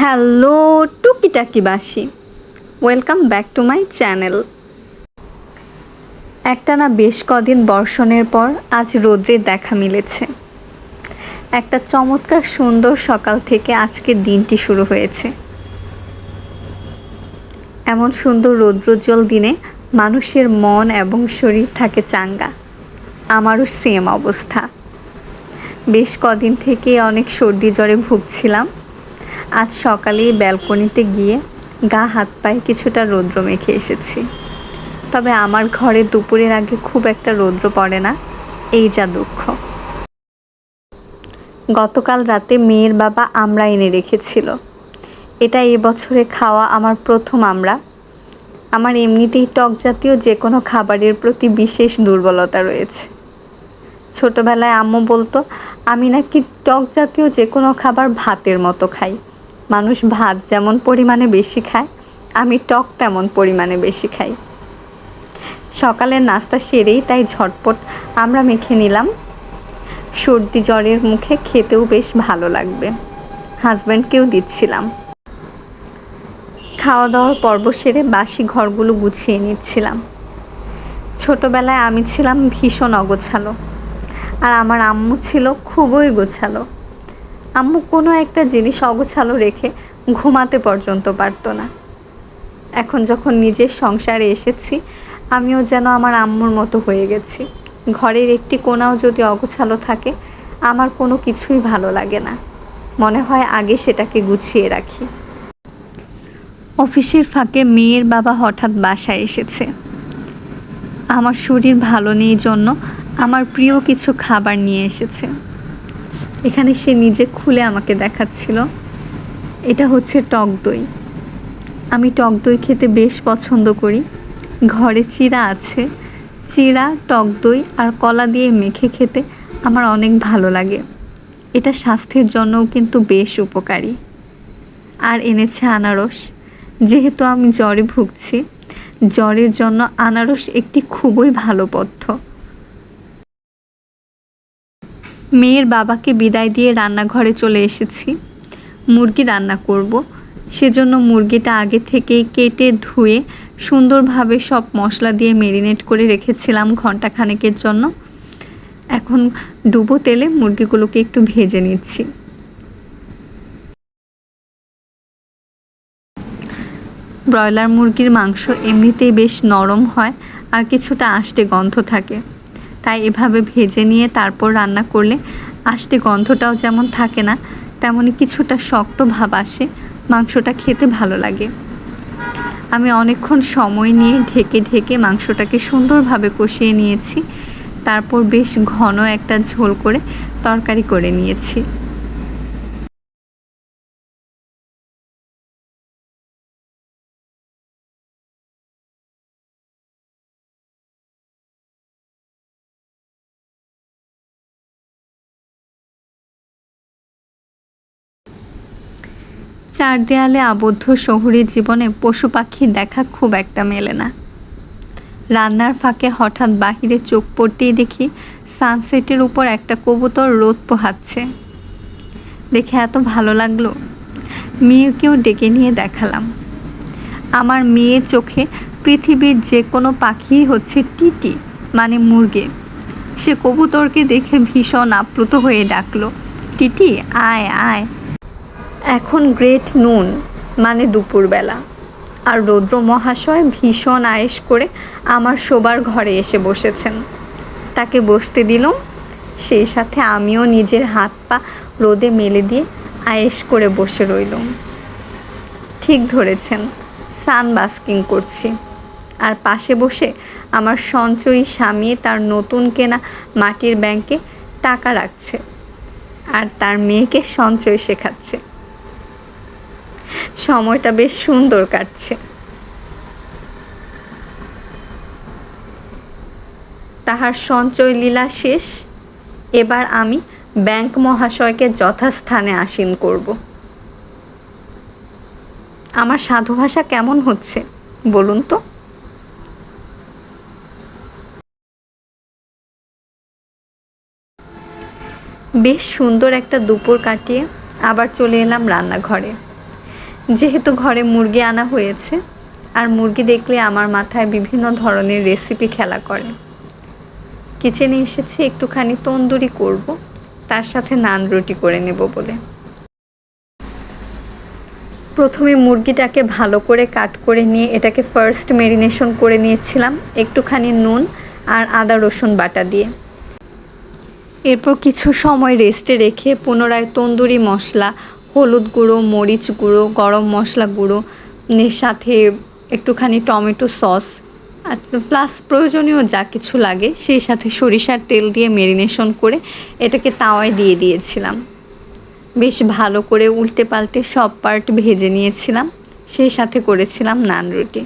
Hello টুকিটাকিবাসী, welcome back to my channel. একটানা বেশ কদিন বর্ষণের পর আজ রৌদ্রের দেখা মিলেছে। একটা চমৎকার সুন্দর সকাল থেকে আজকের দিনটি শুরু হয়েছে। এমন সুন্দর রৌদ্রোজ্জ্বল দিনে মানুষের মন এবং শরীর থাকে চাঙ্গা। আমারও সেম অবস্থা। বেশ কদিন থেকে অনেক সর্দি জ্বরে ভুগছিলাম। আজ সকালেই ব্যালকনিতে গিয়ে গা হাত পায়ে কিছুটা রৌদ্র মেখে এসেছি। তবে আমার ঘরে দুপুরের আগে খুব একটা রৌদ্র পড়ে না, এই যা দুঃখ। গতকাল রাতে মেয়ের বাবা আমড়া এনে রেখেছিল। এটা এবছরে খাওয়া আমার প্রথম আমড়া। আমার এমনিতেই টক জাতীয় যে কোনো খাবারের প্রতি বিশেষ দুর্বলতা রয়েছে। ছোটবেলায় আম্মু বলতো আমি নাকি টক জাতীয় যে কোনো খাবার ভাতের মতো খাই। মানুষ ভাত যেমন পরিমাণে বেশি খায়, আমি টক তেমন পরিমাণে বেশি খাই। সকালের নাস্তা সেরেই তাই ঝটপট আমরা মেখে নিলাম। সর্দি জ্বরের মুখে খেতেও বেশ ভালো লাগবে। হাজব্যান্ডকেও দিচ্ছিলাম। খাওয়া দাওয়ার পর্ব সেরে বাসি ঘরগুলো গুছিয়ে নিচ্ছিলাম। ছোটবেলায় আমি ছিলাম ভীষণ অগোছালো, আর আমার আম্মু ছিল খুবই গোছালো। আম্মু কোনো একটা জিনিস অগোছালো রেখে ঘুমাতে পর্যন্ত পারতো না। এখন যখন নিজের সংসারে এসেছি, আমিও যেন আমার আম্মুর মতো হয়ে গেছি। ঘরের একটি কোণাও যদি অগোছালো থাকে, আমার কোনো কিছুই ভালো লাগে না। মনে হয় আগে সেটাকে গুছিয়ে রাখি। অফিসের ফাঁকে মেয়ের বাবা হঠাৎ বাসায় এসেছে। আমার শরীর ভালো নেই জন্য আমার প্রিয় কিছু খাবার নিয়ে এসেছে। এখানে সে নিজে খুলে আমাকে দেখাচ্ছিল। এটা হচ্ছে টক দই। আমি টক দই খেতে বেশ পছন্দ করি। ঘরে চিড়া আছে। চিড়া, টক দই আর কলা দিয়ে মেখে খেতে আমার অনেক ভালো লাগে। এটা স্বাস্থ্যের জন্যও কিন্তু বেশ উপকারী। আর এনেছে আনারস। যেহেতু আমি জ্বরে ভুগছি, জ্বরের জন্য আনারস একটি খুবই ভালো পথ্য। মেয়ের বাবাকে বিদায় দিয়ে রান্নাঘরে চলে এসেছি। মুরগি রান্না করব। সেজন্য মুরগিটা আগে থেকেই কেটে ধুয়ে সুন্দরভাবে সব মশলা দিয়ে ম্যারিনেট করে রেখেছিলাম ঘন্টাখানেকের জন্য। এখন ডুবো তেলে মুরগিগুলোকে একটু ভেজে নিচ্ছি। ব্রয়লার মুরগির মাংস এমনিতেই বেশ নরম হয় আর কিছুটা আষ্টে গন্ধ থাকে। তাই এভাবে ভেজে নিয়ে তারপর রান্না করলে আষ্টে গন্ধটাও যেমন থাকে না, তেমনি কিছুটা শক্ত ভাব আসে। মাংসটা খেতে ভালো লাগে। আমি অনেকক্ষণ সময় নিয়ে ঢেকে ঢেকে মাংসটাকে সুন্দরভাবে কষিয়ে নিয়েছি। তারপর বেশ ঘন একটা ঝোল করে তরকারি করে নিয়েছি। চার দেয়ালে আবদ্ধ শহুরে জীবনে পশু পাখির দেখা খুব একটা মেলে না। রান্নার ফাঁকে হঠাৎ বাহিরে চোখ পড়তেই দেখি সানসেটের উপর একটা কবুতর রোদ পোহাচ্ছে। দেখে এত ভালো লাগলো, মেয়েকেও ডেকে নিয়ে দেখালাম। আমার মেয়ের চোখে পৃথিবীর যে কোনো পাখিই হচ্ছে টিটি, মানে মুরগি। সে কবুতরকে দেখে ভীষণ আপ্লুত হয়ে ডাকলো, টিটি আয় আয়। এখন গ্রেট নুন, মানে দুপুরবেলা, আর রৌদ্র মহাশয় ভীষণ আয়েশ করে আমার শোবার ঘরে এসে বসেছেন। তাকে বসতে দিলাম। সেই সাথে আমিও নিজের হাত পা রোদে মেলে দিয়ে আয়েশ করে বসে রইলাম। ঠিক ধরেছেন, সানবাস্কিং করছি। আর পাশে বসে আমার সঞ্চয়ী স্বামী তার নতুন কেনা মাটির ব্যাংকে টাকা রাখছে, আর তার মেয়েকে সঞ্চয় শেখাচ্ছে। সময়টা বেশ সুন্দর কাটছে। তাহার সঞ্চয় লীলা শেষ। এবার আমি ব্যাংক মহাশয়কে যথাস্থানে আসীন করব। আমার সাধু ভাষা কেমন হচ্ছে বলুন তো? বেশ সুন্দর একটা দুপুর কাটিয়ে আবার চলে এলাম রান্নাঘরে। যেহেতু ঘরে মুরগি আনা হয়েছে, আর মুরগি দেখলে আমার মাথায় বিভিন্ন ধরনের রেসিপি খেলা করে। কিচেনে এসেছি একটুখানি তন্দুরি করব, তার সাথে নান রুটি করে নেব বলে। প্রথমে মুরগিটাকে ভালো করে কাট করে নিয়ে এটাকে ফার্স্ট ম্যারিনেশন করে নিয়েছিলাম একটুখানি নুন আর আদা রসুন বাটা দিয়ে। এরপর কিছু সময় রেস্টে রেখে পুনরায় তন্দুরি মশলা, হলুদ গুঁড়ো, মরিচ গুঁড়ো, গরম মশলা গুঁড়ো এর সাথে একটুখানি টমেটো সস প্লাস প্রয়োজনীয় যা কিছু লাগে সেই সাথে সরিষার তেল দিয়ে ম্যারিনেশন করে এটাকে তাওয়ায় দিয়ে দিয়েছিলাম। বেশ ভালো করে উল্টে পাল্টে সব পার্ট ভেজে নিয়েছিলাম, সেই সাথে করেছিলাম নান রুটি।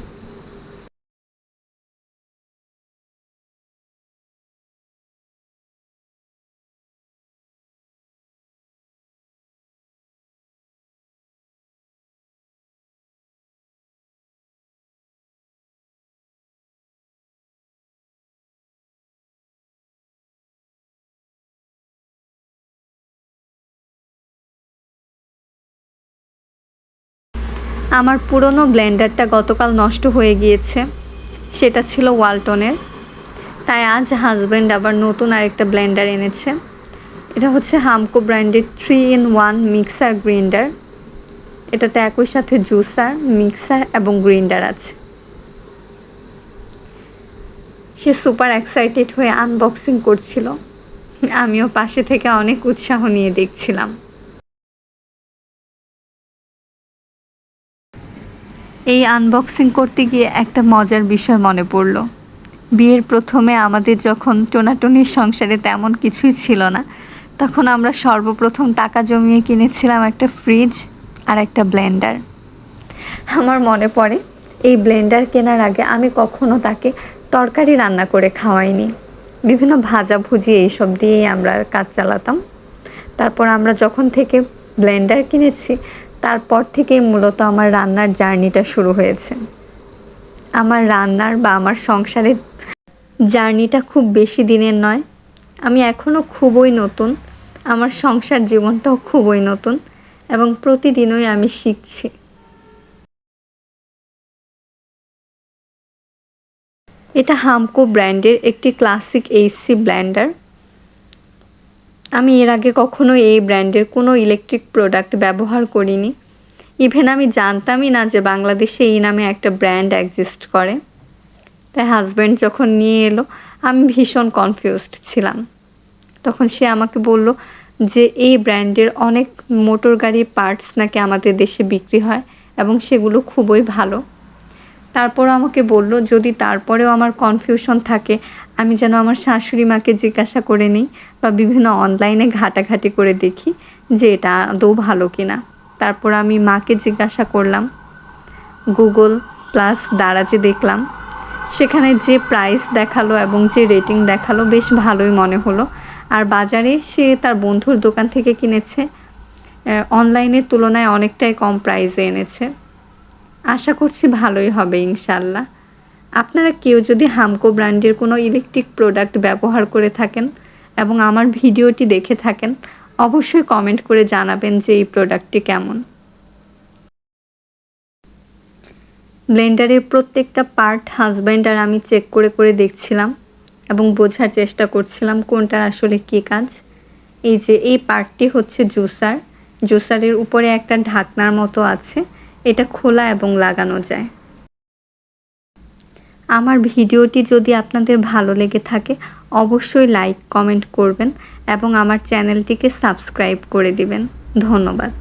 আমার পুরনো ব্লেন্ডারটা গতকাল নষ্ট হয়ে গিয়েছে, সেটা ছিল ওয়ালটনের। তাই আজ হাজব্যান্ড আবার নতুন আরেকটা ব্লেন্ডার এনেছে। এটা হচ্ছে হামকো ব্র্যান্ডের 3-in-1 মিক্সার গ্রাইন্ডার। এটাতে একই সাথে জুসার, মিক্সার এবং গ্রাইন্ডার আছে। সে সুপার এক্সাইটেড হয়ে আনবক্সিং করছিল, আমিও পাশে থেকে অনেক উৎসাহ নিয়ে দেখছিলাম। এই আনবক্সিং করতে গিয়ে একটা মজার বিষয় মনে পড়ল। বিয়ের প্রথমে আমাদের যখন টোনাটনির সংসারে তেমন কিছুই ছিল না, তখন আমরা সর্বপ্রথম টাকা জমিয়ে কিনেছিলাম একটা ফ্রিজ আর একটা ব্লেন্ডার। আমার মনে পড়ে এই ব্লেন্ডার কেনার আগে আমি কখনো তাকে তরকারি রান্না করে খাওয়াইনি। বিভিন্ন ভাজাভুজি এইসব দিয়েই আমরা কাজ চালাতাম। তারপর আমরা যখন থেকে ব্লেন্ডার কিনেছি, তারপর থেকেই মূলত আমার রান্নার জার্নিটা শুরু হয়েছে। আমার রান্নার বা আমার সংসারের জার্নিটা খুব বেশি দিনের নয়। আমি এখনও খুবই নতুন, আমার সংসার জীবনটাও খুবই নতুন এবং প্রতিদিনই আমি শিখছি। এটা হামকো ব্র্যান্ডের একটি ক্লাসিক এইচসি ব্লেন্ডার। আমি এর আগে কখনো এই ব্র্যান্ডের কোনো ইলেকট্রিক প্রোডাক্ট ব্যবহার করিনি। ইভেন আমি জানতামই না যে বাংলাদেশে এই নামে একটা ব্র্যান্ড এক্সিস্ট করে। তাই হাজব্যান্ড যখন নিয়ে এলো আমি ভীষণ কনফিউজড ছিলাম। তখন সে আমাকে বলল যে এই ব্র্যান্ডের অনেক মোটর গাড়ির পার্টস নাকি আমাদের দেশে বিক্রি হয় এবং সেগুলো খুবই ভালো। তারপর আমাকে বলল যদি তারপরেও আমার কনফিউশন থাকে আমি যেন আমার শাশুড়ি মাকে জিজ্ঞাসা করে নিই বা বিভিন্ন অনলাইনে ঘাটাঘাটি করে দেখি যে এটা আদৌ ভালো কিনা। তারপর আমি মাকে জিজ্ঞাসা করলাম, গুগল প্লাস দারাজে দেখলাম, সেখানে যে প্রাইস দেখালো এবং যে রেটিং দেখালো বেশ ভালোই মনে হলো। আর বাজারে সে তার বন্ধুর দোকান থেকে কিনেছে, অনলাইনের তুলনায় অনেকটাই কম প্রাইসে এনেছে। আশা করছি ভালোই হবে ইনশাল্লাহ। আপনারা কেউ যদি হামকো ব্র্যান্ডের কোনো ইলেকট্রিক প্রোডাক্ট ব্যবহার করে থাকেন এবং আমার ভিডিওটি দেখে থাকেন, অবশ্যই কমেন্ট করে জানাবেন যে এই প্রোডাক্টটি কেমন। ব্লেন্ডারের প্রত্যেকটা পার্ট হাজব্যান্ড আর আমি চেক করে করে দেখছিলাম এবং বোঝার চেষ্টা করছিলাম কোনটার আসলে কী কাজ। এই যে এই পার্টটি হচ্ছে জুসার, জুসারের উপরে একটা ঢাকনার মতো আছে, এটা খোলা এবং লাগানো যায়। আমার ভিডিওটি যদি আপনাদের ভালো লেগে থাকে অবশ্যই লাইক কমেন্ট করবেন এবং আমার চ্যানেলটিকে সাবস্ক্রাইব করে দিবেন। ধন্যবাদ।